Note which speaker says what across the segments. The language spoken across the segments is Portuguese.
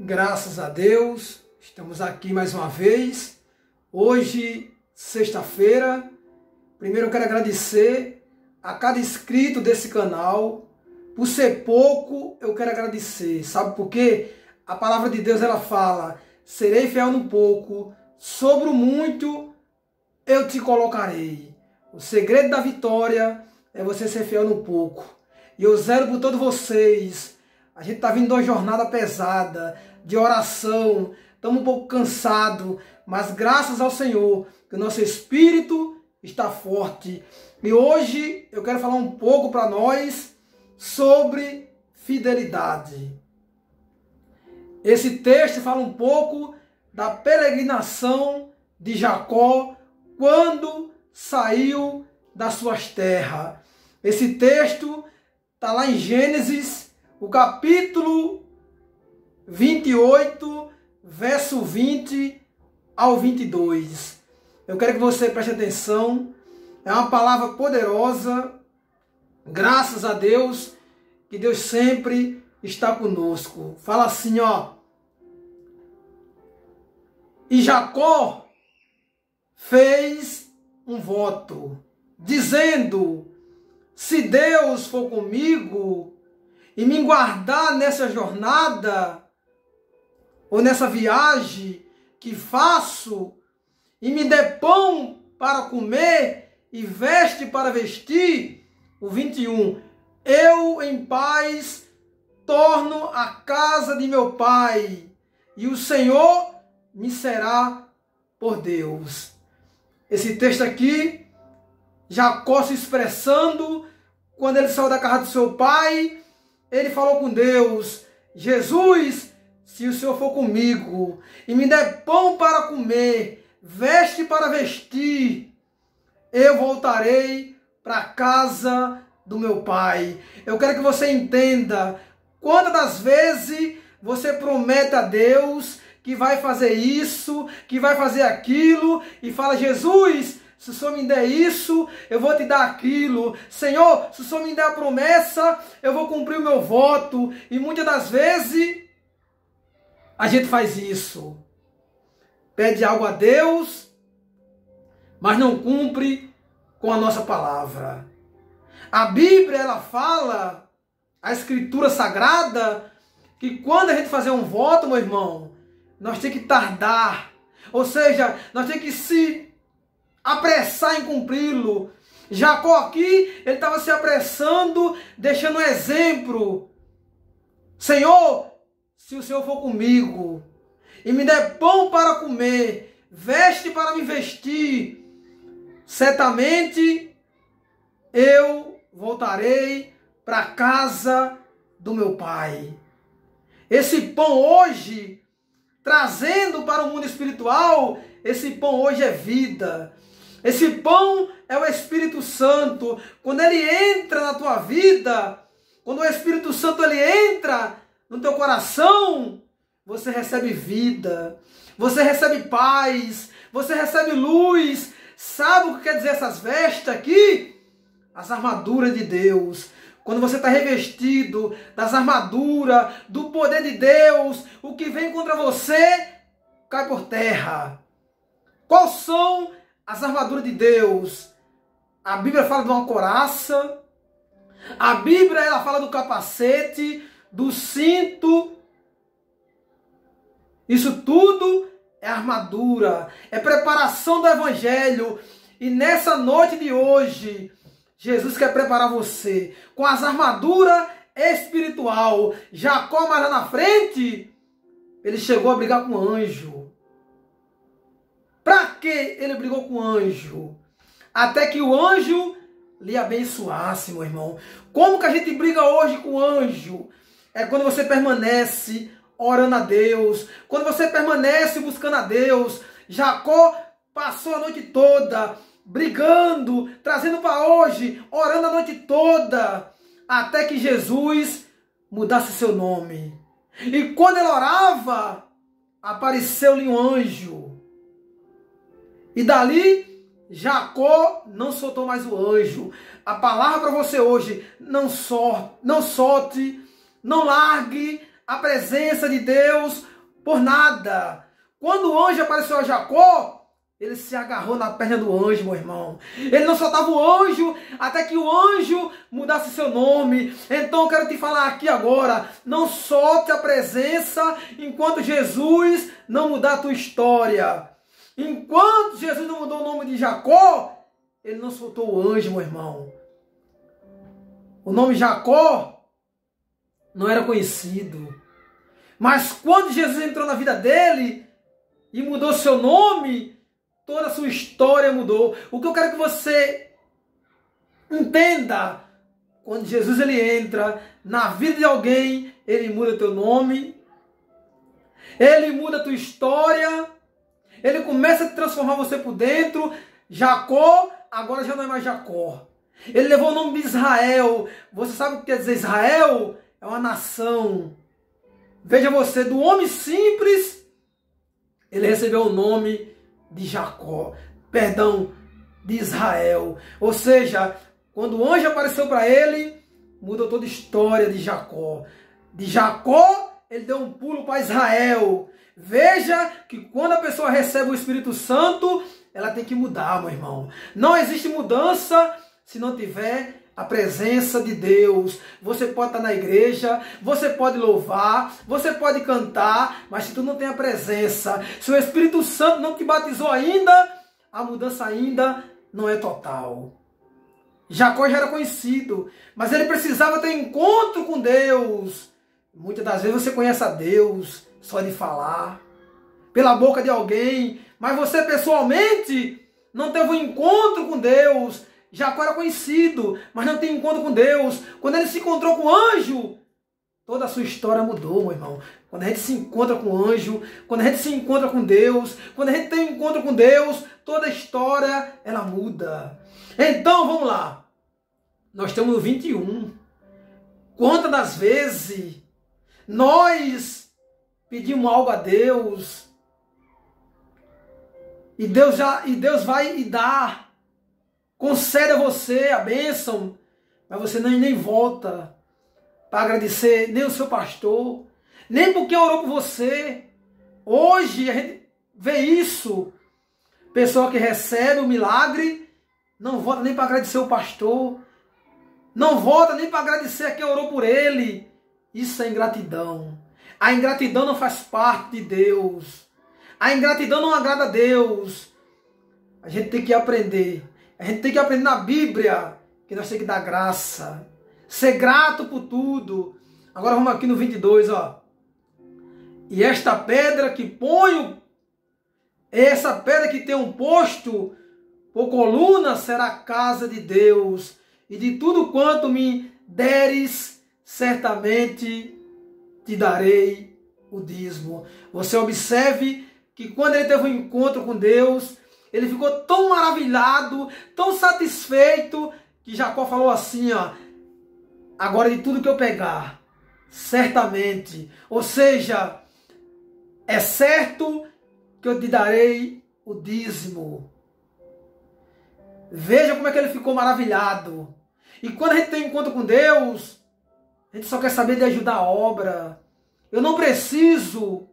Speaker 1: Graças a Deus, estamos aqui mais uma vez. Hoje, sexta-feira. Primeiro eu quero agradecer a cada inscrito desse canal. Por ser pouco, eu quero agradecer. Sabe por quê? A palavra de Deus ela fala: serei fiel no pouco, sobre o muito eu te colocarei. O segredo da vitória é você ser fiel no pouco. E eu zelo por todos vocês. A gente está vindo de uma jornada pesada, de oração, estamos um pouco cansados, mas graças ao Senhor, que o nosso espírito está forte. E hoje eu quero falar um pouco para nós sobre fidelidade. Esse texto fala um pouco da peregrinação de Jacó quando saiu das suas terras. Esse texto está lá em Gênesis, o capítulo 28, verso 20 ao 22. Eu quero que você preste atenção. É uma palavra poderosa. Graças a Deus, que Deus sempre está conosco. Fala assim, ó. E Jacó fez um voto, dizendo: se Deus for comigo e me guardar nessa jornada, ou nessa viagem que faço, e me der pão para comer e veste para vestir, o 21, eu em paz torno à casa de meu pai, e o Senhor me será por Deus. Esse texto aqui, Jacó se expressando, quando ele saiu da casa do seu pai, ele falou com Deus: Jesus, se o Senhor for comigo e me der pão para comer, veste para vestir, eu voltarei para a casa do meu pai. Eu quero que você entenda, quantas das vezes você promete a Deus que vai fazer isso, que vai fazer aquilo, e fala: Jesus, se o Senhor me der isso, eu vou te dar aquilo. Senhor, se o Senhor me der a promessa, eu vou cumprir o meu voto. E muitas das vezes, a gente faz isso. Pede algo a Deus, mas não cumpre com a nossa palavra. A Bíblia, ela fala, a Escritura Sagrada, que quando a gente fazer um voto, meu irmão, nós temos que tardar. Ou seja, nós temos que se apressar em cumpri-lo. Jacó aqui, ele estava se apressando, deixando um exemplo. Senhor, se o Senhor for comigo e me der pão para comer, veste para me vestir, certamente eu voltarei para a casa do meu pai. Esse pão hoje, trazendo para o mundo espiritual, esse pão hoje é vida. Esse pão é o Espírito Santo. Quando ele entra na tua vida, quando o Espírito Santo ele entra no teu coração, você recebe vida, você recebe paz, você recebe luz. Sabe o que quer dizer essas vestes aqui? As armaduras de Deus. Quando você está revestido das armaduras, do poder de Deus, o que vem contra você cai por terra. Quais são as armaduras de Deus? A Bíblia fala de uma couraça. A Bíblia ela fala do capacete, do cinto. Isso tudo é armadura, é preparação do Evangelho. E nessa noite de hoje, Jesus quer preparar você com as armaduras espiritual. Jacó, mais lá na frente, ele chegou a brigar com o anjo. Para que ele brigou com o anjo? Até que o anjo lhe abençoasse, meu irmão. Como que a gente briga hoje com o anjo? É quando você permanece orando a Deus. Quando você permanece buscando a Deus. Jacó passou a noite toda brigando, trazendo para hoje, orando a noite toda, até que Jesus mudasse seu nome. E quando ele orava, apareceu-lhe um anjo. E dali, Jacó não soltou mais o anjo. A palavra para você hoje: não solte, não largue a presença de Deus por nada. Quando o anjo apareceu a Jacó, ele se agarrou na perna do anjo, meu irmão. Ele não soltava o anjo até que o anjo mudasse seu nome. Então eu quero te falar aqui agora, não solte a presença enquanto Jesus não mudar a tua história. Enquanto Jesus não mudou o nome de Jacó, ele não soltou o anjo, meu irmão. O nome Jacó não era conhecido. Mas quando Jesus entrou na vida dele e mudou seu nome, toda a sua história mudou. O que eu quero que você entenda, quando Jesus ele entra na vida de alguém, ele muda teu nome, ele muda a tua história, ele começa a transformar você por dentro. Jacó agora já não é mais Jacó. Ele levou o nome de Israel. Você sabe o que quer dizer Israel? É uma nação. Veja você, do homem simples, ele recebeu o nome de Jacó. Perdão, de Israel. Ou seja, quando o anjo apareceu para ele, mudou toda a história de Jacó. De Jacó, ele deu um pulo para Israel. Veja que quando a pessoa recebe o Espírito Santo, ela tem que mudar, meu irmão. Não existe mudança se não tiver a presença de Deus. Você pode estar na igreja, você pode louvar, você pode cantar, mas se tu não tem a presença, se o Espírito Santo não te batizou ainda, a mudança ainda não é total. Jacó já era conhecido, mas ele precisava ter encontro com Deus. Muitas das vezes você conhece a Deus só de falar, pela boca de alguém, mas você pessoalmente não teve um encontro com Deus. Jacó era conhecido, mas não tem encontro com Deus. Quando ele se encontrou com o anjo, toda a sua história mudou, meu irmão. Quando a gente se encontra com o anjo, quando a gente se encontra com Deus, quando a gente tem um encontro com Deus, toda a história, ela muda. Então, vamos lá. Nós estamos no 21. Quantas das vezes nós pedimos algo a Deus e Deus vai e dá. Concede a você a bênção, mas você nem volta para agradecer nem o seu pastor, nem porque orou por você. Hoje a gente vê isso. Pessoa que recebe o milagre, não volta nem para agradecer o pastor, não volta nem para agradecer a quem orou por ele. Isso é ingratidão. A ingratidão não faz parte de Deus. A ingratidão não agrada a Deus. A gente tem que aprender. A gente tem que aprender na Bíblia que nós temos que dar graça. Ser grato por tudo. Agora vamos aqui no 22, ó. E esta pedra que ponho, essa pedra que tem um posto por coluna, será a casa de Deus. E de tudo quanto me deres, certamente te darei o dízimo. Você observe que quando ele teve um encontro com Deus, ele ficou tão maravilhado, tão satisfeito, que Jacó falou assim, ó, agora de tudo que eu pegar, certamente, ou seja, é certo que eu te darei o dízimo. Veja como é que ele ficou maravilhado. E quando a gente tem encontro com Deus, a gente só quer saber de ajudar a obra. Eu não preciso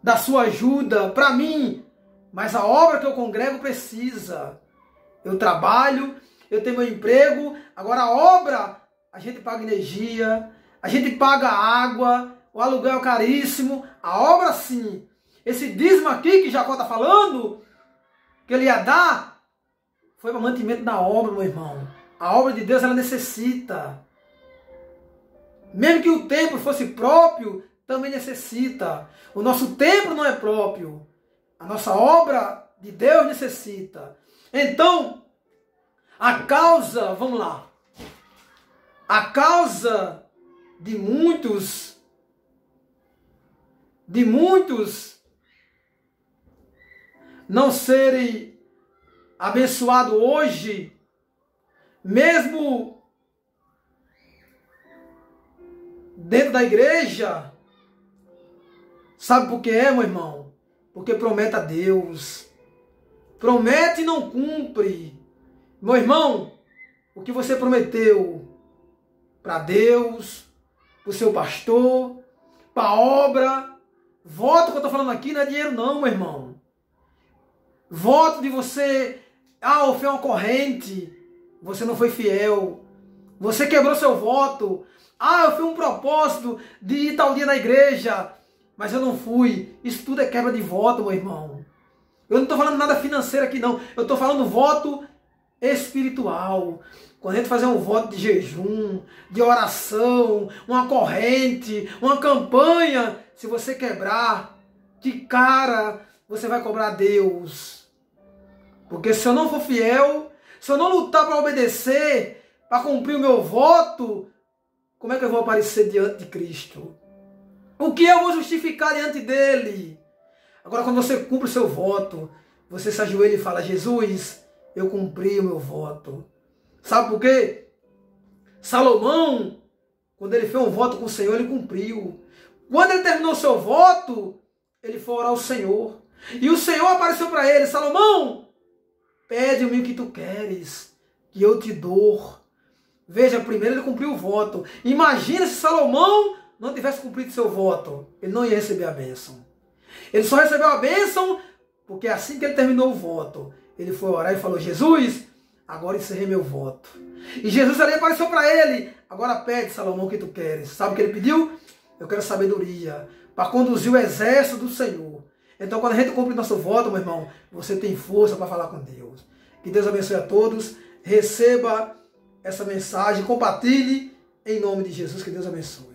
Speaker 1: da sua ajuda para mim, mas a obra que eu congrego precisa. Eu trabalho, eu tenho meu emprego, agora a obra, a gente paga energia, a gente paga água, o aluguel é caríssimo, a obra sim. Esse dízimo aqui que Jacó está falando, que ele ia dar, foi para mantimento da obra, meu irmão. A obra de Deus, ela necessita. Mesmo que o templo fosse próprio, também necessita. O nosso templo não é próprio. A nossa obra de Deus necessita. Então, a causa, vamos lá. A causa de muitos não serem abençoados hoje, mesmo dentro da igreja, sabe por que é, meu irmão? Porque promete a Deus. Promete e não cumpre. Meu irmão, o que você prometeu para Deus, para o seu pastor, para a obra, Voto que eu estou falando aqui não é dinheiro não, meu irmão. Voto de você, eu fui uma corrente, você não foi fiel. Você quebrou seu voto. Eu fui um propósito de ir tal dia na igreja, mas eu não fui. Isso tudo é quebra de voto, meu irmão. Eu não estou falando nada financeiro aqui não. Eu estou falando voto espiritual. Quando a gente fazer um voto de jejum, de oração, uma corrente, uma campanha, se você quebrar, de cara, você vai cobrar a Deus. Porque se eu não for fiel, se eu não lutar para obedecer, para cumprir o meu voto, como é que eu vou aparecer diante de Cristo? O que eu vou justificar diante dele? Agora, quando você cumpre o seu voto, você se ajoelha e fala: Jesus, eu cumpri o meu voto. Sabe por quê? Salomão, quando ele fez um voto com o Senhor, ele cumpriu. Quando ele terminou o seu voto, ele foi orar ao Senhor. E o Senhor apareceu para ele: Salomão, pede-me o que tu queres, que eu te dou. Veja, primeiro ele cumpriu o voto. Imagina se Salomão não tivesse cumprido seu voto. Ele não ia receber a bênção. Ele só recebeu a bênção porque assim que ele terminou o voto, ele foi orar e falou: Jesus, agora encerrei meu voto. E Jesus ali apareceu para ele: agora pede, Salomão, o que tu queres. Sabe o que ele pediu? Eu quero sabedoria para conduzir o exército do Senhor. Então, quando a gente cumpre nosso voto, meu irmão, você tem força para falar com Deus. Que Deus abençoe a todos. Receba essa mensagem, compartilhe em nome de Jesus. Que Deus abençoe.